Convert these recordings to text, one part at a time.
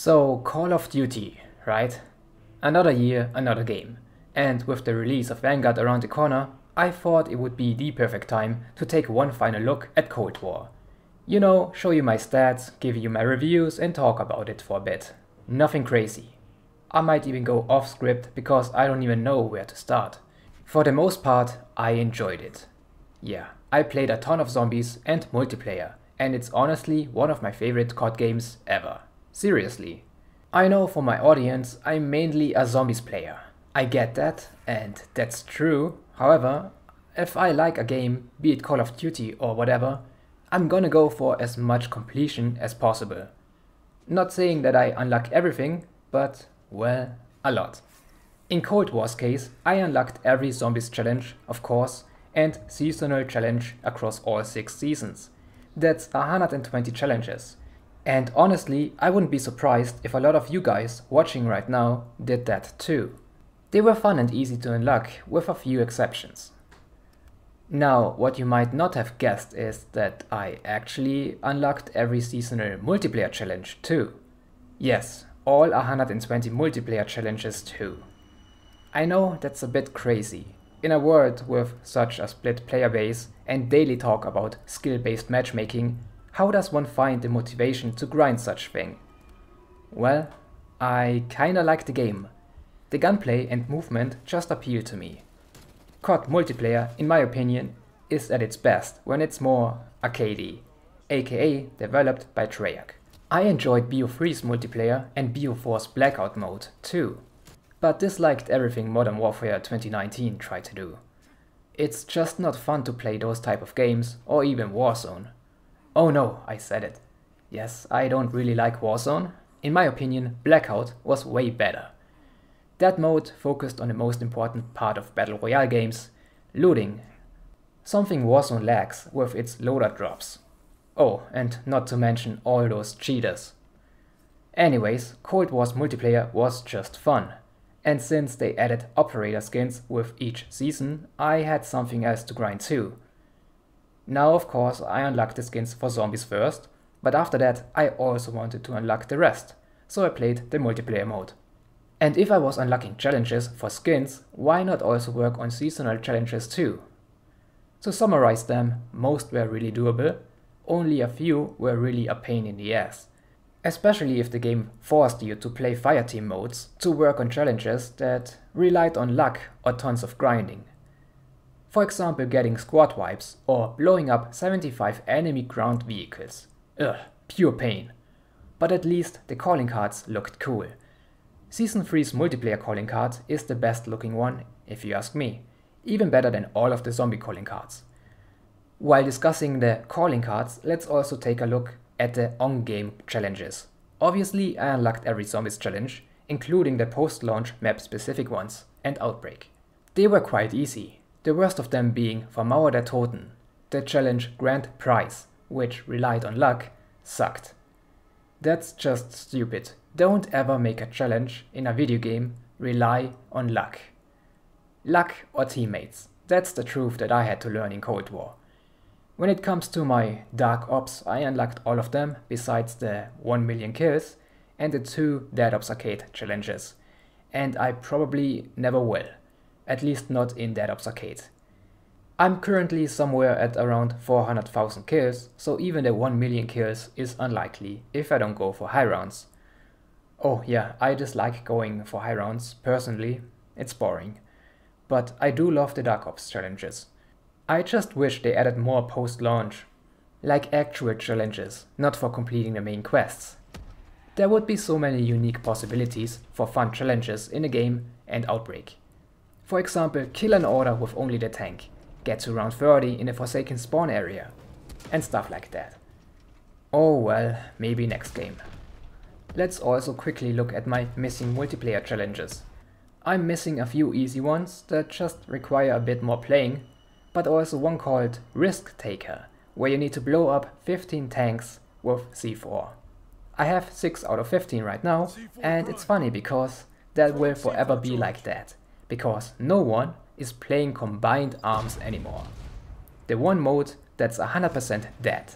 So, Call of Duty, right? Another year, another game. And with the release of Vanguard around the corner, I thought it would be the perfect time to take one final look at Cold War. You know, show you my stats, give you my reviews and talk about it for a bit. Nothing crazy. I might even go off script because I don't even know where to start. For the most part, I enjoyed it. Yeah, I played a ton of zombies and multiplayer, and it's honestly one of my favorite COD games ever. Seriously. I know for my audience, I'm mainly a zombies player. I get that, and that's true. However, if I like a game, be it Call of Duty or whatever, I'm gonna go for as much completion as possible. Not saying that I unlock everything, but, well, a lot. In Cold War's case, I unlocked every zombies challenge, of course, and seasonal challenge across all 6 seasons. That's 120 challenges. And honestly, I wouldn't be surprised if a lot of you guys watching right now did that too. They were fun and easy to unlock, with a few exceptions. Now, what you might not have guessed is that I actually unlocked every seasonal multiplayer challenge too. Yes, all 120 multiplayer challenges too. I know that's a bit crazy. In a world with such a split player base and daily talk about skill-based matchmaking, how does one find the motivation to grind such thing? Well, I kinda like the game. The gunplay and movement just appeal to me. COD multiplayer, in my opinion, is at its best when it's more arcadey, aka developed by Treyarch. I enjoyed BO3's multiplayer and BO4's Blackout mode too, but disliked everything Modern Warfare 2019 tried to do. It's just not fun to play those type of games, or even Warzone. Oh no, I said it. Yes, I don't really like Warzone. In my opinion, Blackout was way better. That mode focused on the most important part of Battle Royale games, looting. Something Warzone lacks with its loader drops. Oh, and not to mention all those cheaters. Anyways, Cold War's multiplayer was just fun. And since they added operator skins with each season, I had something else to grind too. Now of course I unlocked the skins for zombies first, but after that I also wanted to unlock the rest, so I played the multiplayer mode. And if I was unlocking challenges for skins, why not also work on seasonal challenges too? To summarize them, most were really doable, only a few were really a pain in the ass. Especially if the game forced you to play fireteam modes to work on challenges that relied on luck or tons of grinding. For example, getting squad wipes or blowing up 75 enemy ground vehicles. Ugh, pure pain. But at least the calling cards looked cool. Season 3's multiplayer calling card is the best looking one, if you ask me. Even better than all of the zombie calling cards. While discussing the calling cards, let's also take a look at the on-game challenges. Obviously I unlocked every zombies challenge, including the post-launch map-specific ones, and Outbreak. They were quite easy, the worst of them being Vermauer der Toten. The challenge Grand Prize, which relied on luck, sucked. That's just stupid. Don't ever make a challenge in a video game rely on luck. Luck or teammates, that's the truth that I had to learn in Cold War. When it comes to my Dark Ops, I unlocked all of them besides the 1 million kills and the 2 Dead Ops Arcade challenges. And I probably never will, at least not in Dead Ops Arcade. I'm currently somewhere at around 400,000 kills, so even the 1 million kills is unlikely if I don't go for high rounds. Oh yeah, I dislike going for high rounds, personally, it's boring. But I do love the Dark Ops challenges. I just wish they added more post-launch, like actual challenges, not for completing the main quests. There would be so many unique possibilities for fun challenges in a game and Outbreak. For example, kill an order with only the tank, get to round 30 in a Forsaken spawn area, and stuff like that. Oh well, maybe next game. Let's also quickly look at my missing multiplayer challenges. I'm missing a few easy ones that just require a bit more playing, but also one called Risk Taker, where you need to blow up 15 tanks with C4. I have 6 out of 15 right now, and it's funny because that will forever be like that, because no one is playing combined arms anymore. The one mode that's 100% dead.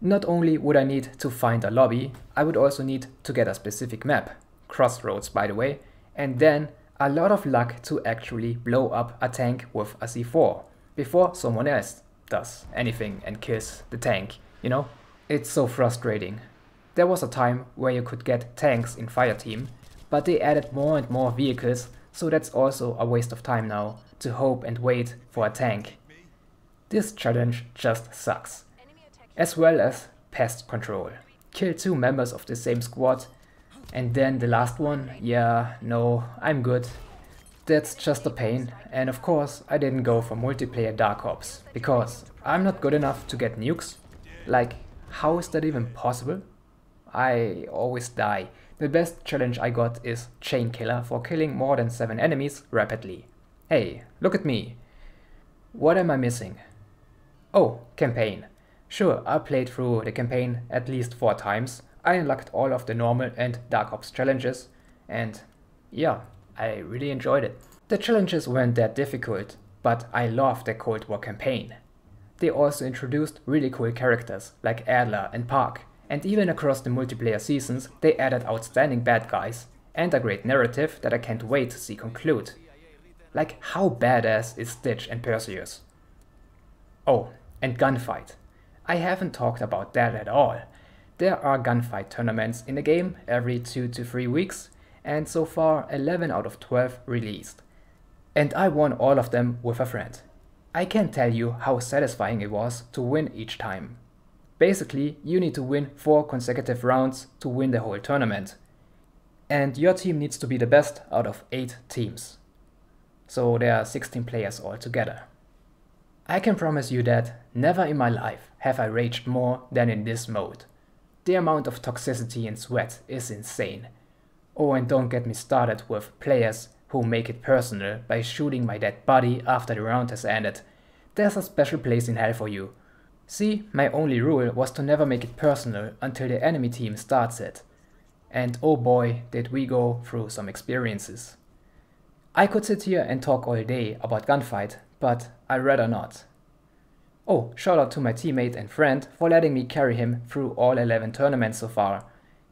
Not only would I need to find a lobby, I would also need to get a specific map, Crossroads by the way, and then a lot of luck to actually blow up a tank with a C4 before someone else does anything and kills the tank, you know? It's so frustrating. There was a time where you could get tanks in Fireteam, but they added more and more vehicles, so that's also a waste of time now, to hope and wait for a tank. This challenge just sucks. As well as pest control. Kill 2 members of the same squad, and then the last one, yeah, no, I'm good. That's just a pain, and of course I didn't go for multiplayer Dark Ops, because I'm not good enough to get nukes. Like, how is that even possible? I always die. The best challenge I got is Chain Killer for killing more than 7 enemies rapidly. Hey, look at me. What am I missing? Oh, campaign. Sure, I played through the campaign at least 4 times. I unlocked all of the normal and Dark Ops challenges, and yeah, I really enjoyed it. The challenges weren't that difficult, but I loved the Cold War campaign. They also introduced really cool characters like Adler and Park, and even across the multiplayer seasons they added outstanding bad guys and a great narrative that I can't wait to see conclude. Like, how badass is Stitch and Perseus? Oh, and Gunfight. I haven't talked about that at all. There are gunfight tournaments in the game every 2 to 3 weeks, and so far 11 out of 12 released. And I won all of them with a friend. I can't tell you how satisfying it was to win each time. Basically, you need to win 4 consecutive rounds to win the whole tournament. And your team needs to be the best out of 8 teams. So there are 16 players altogether. I can promise you that never in my life have I raged more than in this mode. The amount of toxicity and sweat is insane. Oh, and don't get me started with players who make it personal by shooting my dead body after the round has ended. There's a special place in hell for you. See, my only rule was to never make it personal until the enemy team starts it. And oh boy, did we go through some experiences. I could sit here and talk all day about Gunfight, but I'd rather not. Oh, shout out to my teammate and friend for letting me carry him through all 11 tournaments so far.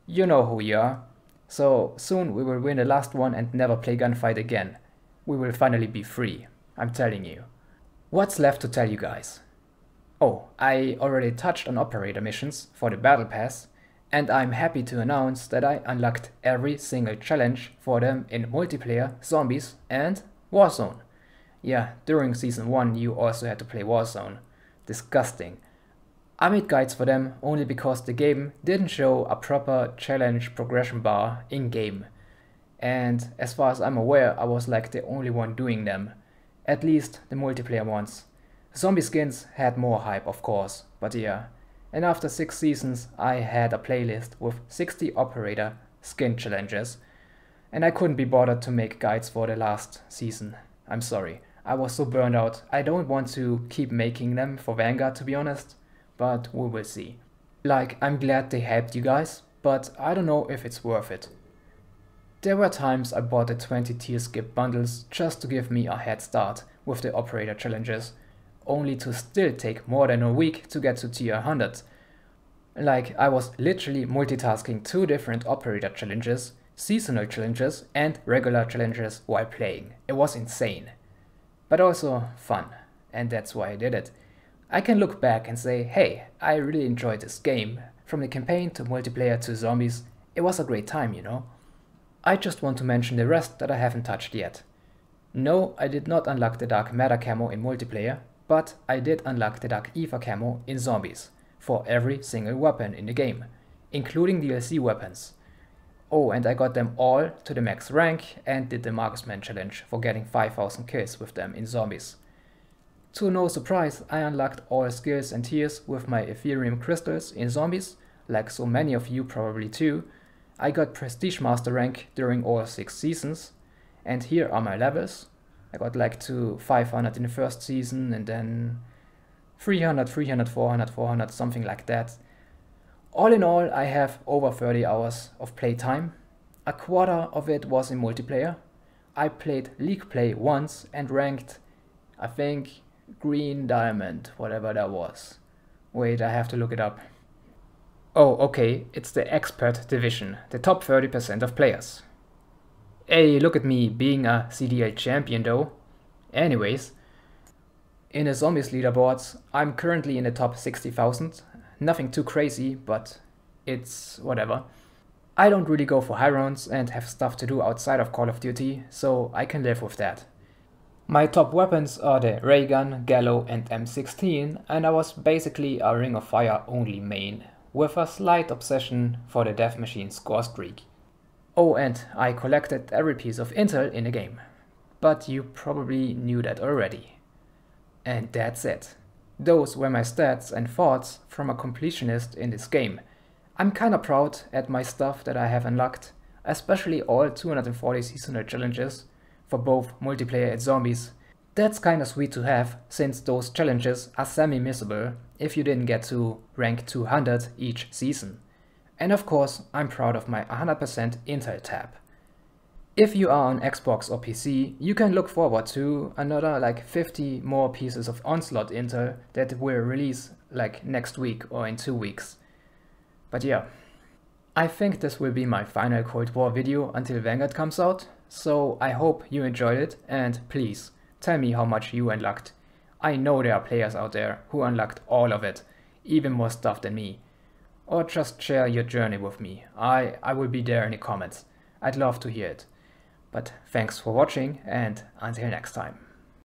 You know who you are. So soon we will win the last one and never play Gunfight again. We will finally be free, I'm telling you. What's left to tell you guys? Oh, I already touched on operator missions for the Battle Pass, and I'm happy to announce that I unlocked every single challenge for them in multiplayer, zombies and Warzone. Yeah, during Season 1 you also had to play Warzone. Disgusting. I made guides for them only because the game didn't show a proper challenge progression bar in-game. And as far as I'm aware, I was like the only one doing them. At least the multiplayer ones. Zombie skins had more hype, of course, but yeah. And after 6 seasons I had a playlist with 60 operator skin challenges. And I couldn't be bothered to make guides for the last season. I'm sorry. I was so burned out. I don't want to keep making them for Vanguard, to be honest, but we will see. Like, I'm glad they helped you guys, but I don't know if it's worth it. There were times I bought the 20 tier skip bundles just to give me a head start with the operator challenges, only to still take more than a week to get to tier 100. Like, I was literally multitasking 2 different operator challenges, seasonal challenges and regular challenges while playing. It was insane. But also fun, and that's why I did it. I can look back and say, hey, I really enjoyed this game. From the campaign to multiplayer to zombies, it was a great time, you know. I just want to mention the rest that I haven't touched yet. No, I did not unlock the Dark Matter camo in multiplayer, but I did unlock the Dark Aether camo in zombies, for every single weapon in the game, including DLC weapons. Oh, and I got them all to the max rank and did the Marksman challenge for getting 5000 kills with them in zombies. To no surprise, I unlocked all skills and tiers with my Ethereum crystals in zombies, like so many of you probably too. I got Prestige Master rank during all 6 seasons, and here are my levels. I got like to 500 in the first season and then 300, 300, 400, 400, something like that. All in all, I have over 30 hours of playtime. A quarter of it was in multiplayer. I played League Play once and ranked, I think, Green Diamond, whatever that was. Wait, I have to look it up. Oh, okay, it's the expert division, the top 30% of players. Hey, look at me being a CDL champion though. Anyways, in the zombies leaderboards, I'm currently in the top 60,000. Nothing too crazy, but it's whatever. I don't really go for high rounds and have stuff to do outside of Call of Duty, so I can live with that. My top weapons are the ray gun, Gallo and M16, and I was basically a Ring of Fire only main, with a slight obsession for the death machine score streak. Oh, and I collected every piece of intel in the game. But you probably knew that already. And that's it. Those were my stats and thoughts from a completionist in this game. I'm kinda proud at my stuff that I have unlocked, especially all 240 seasonal challenges for both multiplayer and zombies. That's kinda sweet to have, since those challenges are semi-missable if you didn't get to rank 200 each season. And of course, I'm proud of my 100% Intel tab. If you are on Xbox or PC, you can look forward to another like 50 more pieces of Onslaught Intel that will release like next week or in 2 weeks. But yeah, I think this will be my final Cold War video until Vanguard comes out, so I hope you enjoyed it and please tell me how much you unlocked. I know there are players out there who unlocked all of it, even more stuff than me. Or just share your journey with me. I will be there in the comments. I'd love to hear it. But thanks for watching and until next time.